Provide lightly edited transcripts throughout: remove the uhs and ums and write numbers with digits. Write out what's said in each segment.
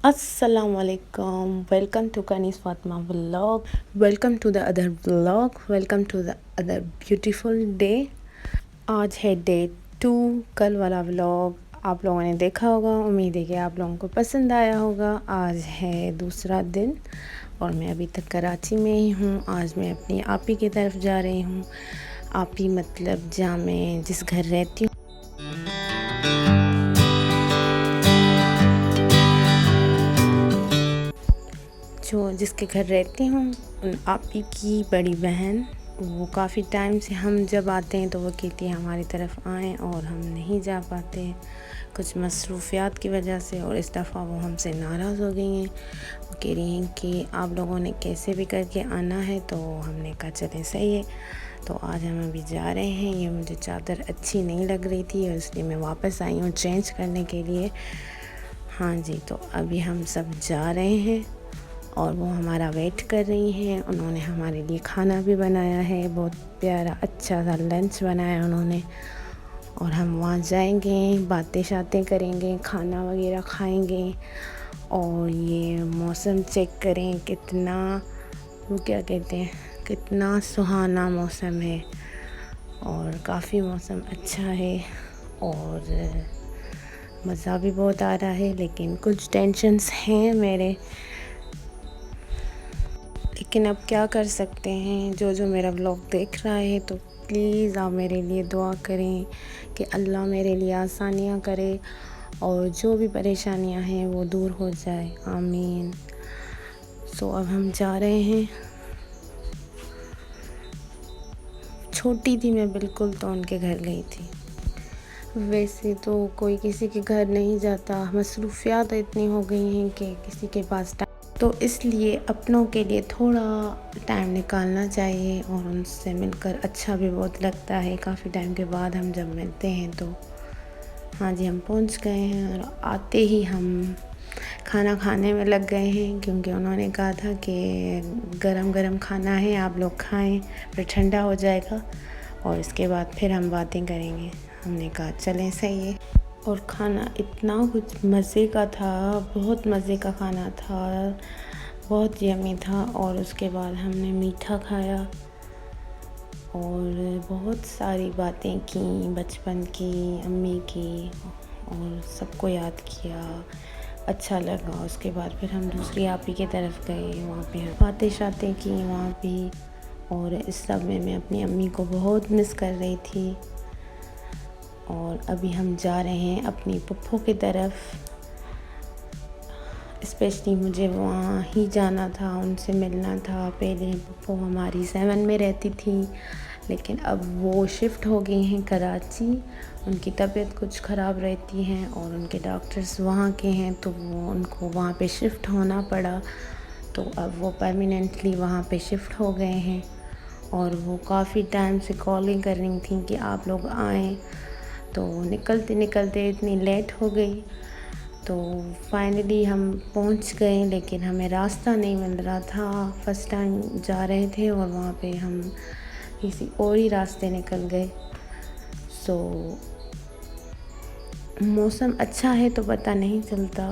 Assalamualaikum. Welcome to Kanis Fatma vlog. Welcome to the other vlog. Welcome to the other beautiful day. आज है day 2। कल वाला vlog आप लोगों ने देखा होगा। उम्मीद है कि आप लोगों को पसंद आया होगा। आज है दूसरा दिन और मैं अभी तक कराची में ही हूँ। आज मैं अपनी आपी की तरफ जा रही हूँ। आपी मतलब जहाँ मैं जिस घर रहती हूँ, जो जिसके घर रहती हूँ, उन आपी की बड़ी बहन। वो काफ़ी टाइम से हम जब आते हैं तो वो कहती है हमारी तरफ आएँ, और हम नहीं जा पाते हैं कुछ मसरूफियात की वजह से। और इस दफ़ा वो हमसे नाराज़ हो गई हैं। वो कह रही हैं कि आप लोगों ने कैसे भी करके आना है। तो हमने कहा चलें सही है। तो आज हम अभी जा रहे हैं। ये मुझे चादर अच्छी नहीं लग रही थी और इसलिए मैं वापस आई हूँ चेंज करने के लिए। हाँ जी, तो अभी हम सब जा रहे हैं और वो हमारा वेट कर रही हैं। उन्होंने हमारे लिए खाना भी बनाया है, बहुत प्यारा अच्छा सा लंच बनाया उन्होंने। और हम वहाँ जाएंगे, बातें शातें करेंगे, खाना वगैरह खाएंगे। और ये मौसम चेक करें कितना, वो क्या कहते हैं, कितना सुहाना मौसम है और काफ़ी मौसम अच्छा है और मज़ा भी बहुत आ रहा है। लेकिन कुछ टेंशन्स हैं मेरे, लेकिन अब क्या कर सकते हैं। जो मेरा व्लॉग देख रहा है तो प्लीज़ आप मेरे लिए दुआ करें कि अल्लाह मेरे लिए आसानियाँ करे और जो भी परेशानियाँ हैं वो दूर हो जाए, आमीन। सो अब हम जा रहे हैं। छोटी थी मैं बिल्कुल तो उनके घर गई थी। वैसे तो कोई किसी के घर नहीं जाता, मसरूफियात इतनी हो गई हैं कि किसी के पास तो इसलिए अपनों के लिए थोड़ा टाइम निकालना चाहिए और उनसे मिलकर अच्छा भी बहुत लगता है। काफ़ी टाइम के बाद हम जब मिलते हैं तो हाँ जी, हम पहुंच गए हैं और आते ही हम खाना खाने में लग गए हैं, क्योंकि उन्होंने कहा था कि गरम गरम खाना है, आप लोग खाएं, फिर ठंडा हो जाएगा और इसके बाद फिर हम बातें करेंगे। हमने कहा चलें सही है। और खाना इतना कुछ मज़े का था, बहुत मज़े का खाना था, बहुत यम्मी था। और उसके बाद हमने मीठा खाया और बहुत सारी बातें की, बचपन की, अम्मी की, और सबको याद किया, अच्छा लगा। उसके बाद फिर हम दूसरी आपी की तरफ गए, वहाँ पे बातें शातें की वहाँ भी। और इस सब में मैं अपनी अम्मी को बहुत मिस कर रही थी। और अभी हम जा रहे हैं अपनी पप्पो की तरफ। स्पेशली मुझे वहाँ ही जाना था, उनसे मिलना था। पहले पप्पो हमारी 7 में रहती थी, लेकिन अब वो शिफ्ट हो गई हैं कराची। उनकी तबीयत कुछ ख़राब रहती है और उनके डॉक्टर्स वहाँ के हैं, तो वो उनको वहाँ पे शिफ्ट होना पड़ा। तो अब वो परमानेंटली वहाँ पे शिफ्ट हो गए हैं। और वो काफ़ी टाइम से कॉलिंग कर रही थी कि आप लोग आएँ। तो निकलते निकलते इतनी लेट हो गई, तो फाइनली हम पहुंच गए, लेकिन हमें रास्ता नहीं मिल रहा था। फर्स्ट टाइम जा रहे थे और वहाँ पे हम किसी और ही रास्ते निकल गए। सो मौसम अच्छा है तो पता नहीं चलता,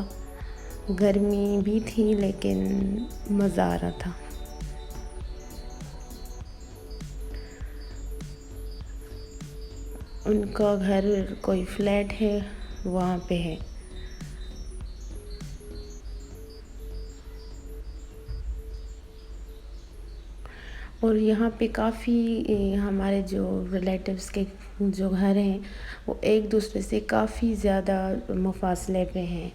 गर्मी भी थी लेकिन मज़ा आ रहा था। उनका घर कोई फ्लैट है वहाँ पे है। और यहाँ पे काफ़ी हमारे जो रिलेटिव्स के जो घर हैं वो एक दूसरे से काफ़ी ज़्यादा मुफासले पे हैं,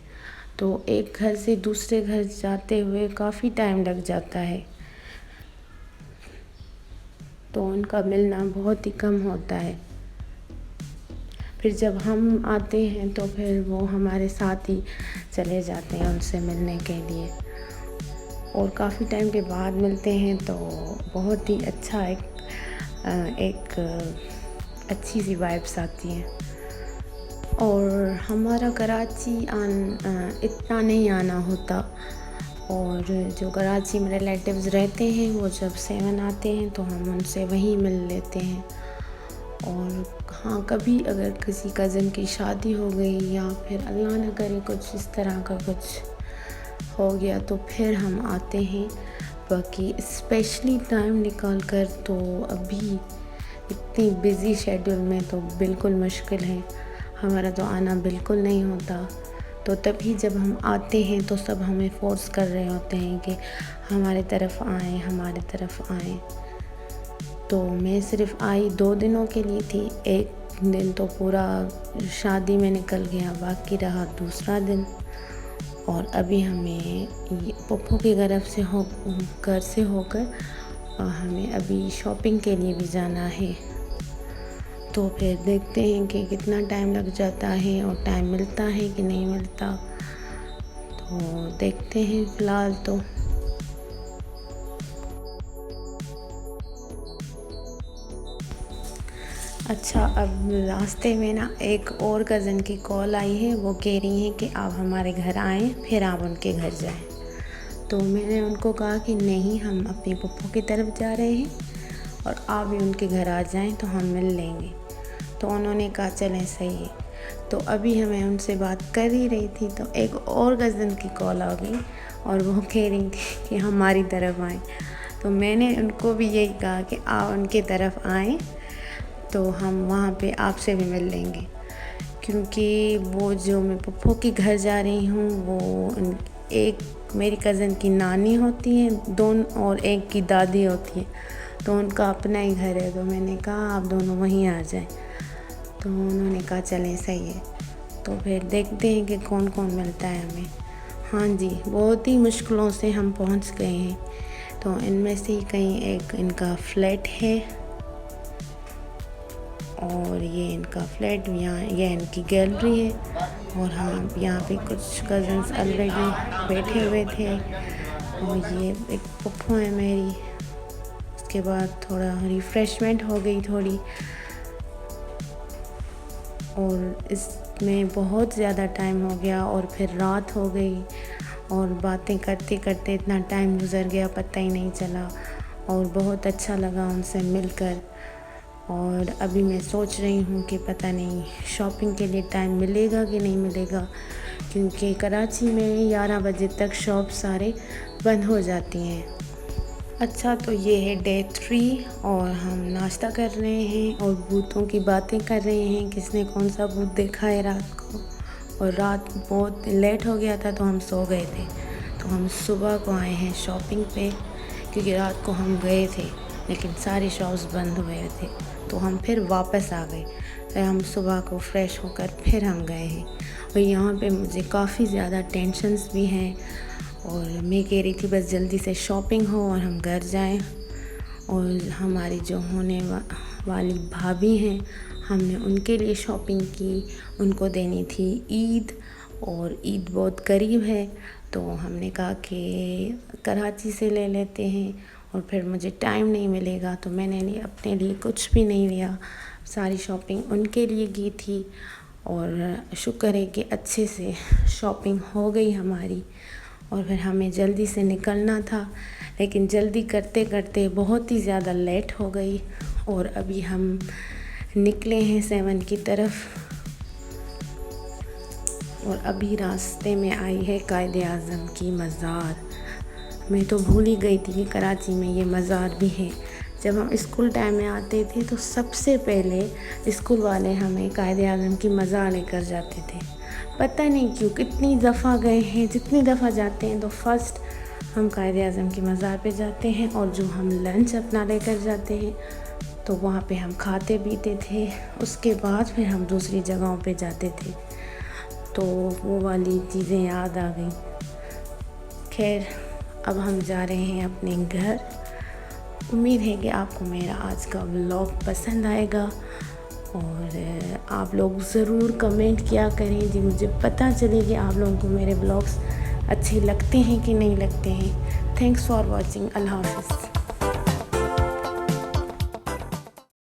तो एक घर से दूसरे घर जाते हुए काफ़ी टाइम लग जाता है। तो उनका मिलना बहुत ही कम होता है। फिर जब हम आते हैं तो फिर वो हमारे साथ ही चले जाते हैं उनसे मिलने के लिए। और काफ़ी टाइम के बाद मिलते हैं तो बहुत ही अच्छा एक अच्छी सी वाइब्स आती हैं। और हमारा कराची इतना नहीं आना होता। और जो कराची में रिलेटिव्स रहते हैं वो जब 7 आते हैं तो हम उनसे वहीं मिल लेते हैं। और हाँ, कभी अगर किसी कज़न की शादी हो गई या फिर अल्लाह न करे कुछ इस तरह का कुछ हो गया तो फिर हम आते हैं। बाकी स्पेशली टाइम निकाल कर तो अभी इतनी बिज़ी शेड्यूल में तो बिल्कुल मुश्किल है, हमारा तो आना बिल्कुल नहीं होता। तो तभी जब हम आते हैं तो सब हमें फ़ोर्स कर रहे होते हैं कि हमारे तरफ आएँ, हमारे तरफ आएँ। तो मैं सिर्फ़ आई 2 दिनों के लिए थी। एक दिन तो पूरा शादी में निकल गया, बाकी रहा दूसरा दिन। और अभी हमें ये पप्पू की घर से होकर हमें अभी शॉपिंग के लिए भी जाना है। तो फिर देखते हैं कि कितना टाइम लग जाता है और टाइम मिलता है कि नहीं मिलता। तो देखते हैं फ़िलहाल तो। अच्छा, अब रास्ते में ना एक और कज़न की कॉल आई है। वो कह रही हैं कि आप हमारे घर आएँ, फिर आप उनके घर जाएँ। तो मैंने उनको कहा कि नहीं, हम अपनी पप्पू की तरफ जा रहे हैं और आप भी उनके घर आ जाएँ तो हम मिल लेंगे। तो उन्होंने कहा चलें, सही है। तो अभी मैं उनसे बात कर ही रही थी तो एक और कज़न की कॉल आ गई और वो कह रही थी कि हमारी तरफ आएँ। तो मैंने उनको भी यही कहा कि आप उनकी तरफ आएँ तो हम वहाँ पे आपसे भी मिल लेंगे, क्योंकि वो जो मैं पप्पू के घर जा रही हूँ वो एक मेरी कज़न की नानी होती है दोनों और एक की दादी होती है, तो उनका अपना ही घर है। तो मैंने कहा आप दोनों वहीं आ जाएं। तो उन्होंने कहा चलें, सही है। तो फिर देखते हैं कि कौन कौन मिलता है हमें। हाँ जी, बहुत ही मुश्किलों से हम पहुँच गए हैं। तो इनमें से ही कहीं एक इनका फ्लैट है और ये इनका फ्लैट, यहाँ ये इनकी गैलरी है। और हम यहाँ पे कुछ कज़न्स ऑलरेडी बैठे हुए थे और ये एक पप्पू है मेरी। उसके बाद थोड़ा रिफ़्रेशमेंट हो गई थोड़ी, और इसमें बहुत ज़्यादा टाइम हो गया और फिर रात हो गई और बातें करते करते इतना टाइम गुज़र गया पता ही नहीं चला। और बहुत अच्छा लगा उनसे मिलकर। और अभी मैं सोच रही हूँ कि पता नहीं शॉपिंग के लिए टाइम मिलेगा कि नहीं मिलेगा, क्योंकि कराची में 11 बजे तक शॉप सारे बंद हो जाती हैं। अच्छा, तो ये है डे 3 और हम नाश्ता कर रहे हैं और भूतों की बातें कर रहे हैं, किसने कौन सा भूत देखा है रात को। और रात बहुत लेट हो गया था तो हम सो गए थे। तो हम सुबह को आए हैं शॉपिंग पे, क्योंकि रात को हम गए थे लेकिन सारी शॉप्स बंद हुए थे, तो हम फिर वापस आ गए। फिर हम सुबह को फ्रेश होकर फिर हम गए हैं। और यहाँ पे मुझे काफ़ी ज़्यादा टेंशन्स भी हैं और मैं कह रही थी बस जल्दी से शॉपिंग हो और हम घर जाएं। और हमारी जो होने वाली भाभी हैं, हमने उनके लिए शॉपिंग की, उनको देनी थी ईद, और ईद बहुत करीब है तो हमने कहा कि कराची से ले लेते हैं और फिर मुझे टाइम नहीं मिलेगा। तो मैंने अपने लिए कुछ भी नहीं लिया, सारी शॉपिंग उनके लिए की थी। और शुक्र है कि अच्छे से शॉपिंग हो गई हमारी। और फिर हमें जल्दी से निकलना था, लेकिन जल्दी करते करते बहुत ही ज़्यादा लेट हो गई और अभी हम निकले हैं 7 की तरफ। और अभी रास्ते में आई है कायदे आज़म की मज़ार। मैं तो भूल ही गई थी कि कराची में ये मज़ार भी है। जब हम स्कूल टाइम में आते थे तो सबसे पहले स्कूल वाले हमें कायदे आज़म की मज़ार लेकर जाते थे। पता नहीं क्यों, कितनी दफ़ा गए हैं, जितनी दफ़ा जाते हैं तो फर्स्ट हम कायदे आज़म की मज़ार पे जाते हैं। और जो हम लंच अपना लेकर जाते हैं तो वहाँ पे हम खाते पीते थे, उसके बाद फिर हम दूसरी जगहों पे जाते थे। तो वो वाली चीज़ें याद आ गई। खैर, अब हम जा रहे हैं अपने घर। उम्मीद है कि आपको मेरा आज का व्लॉग पसंद आएगा और आप लोग ज़रूर कमेंट किया करें जी, मुझे पता चले कि आप लोगों को मेरे व्लॉग्स अच्छे लगते हैं कि नहीं लगते हैं। Thanks for watching. अल्लाह हाफ़िज़।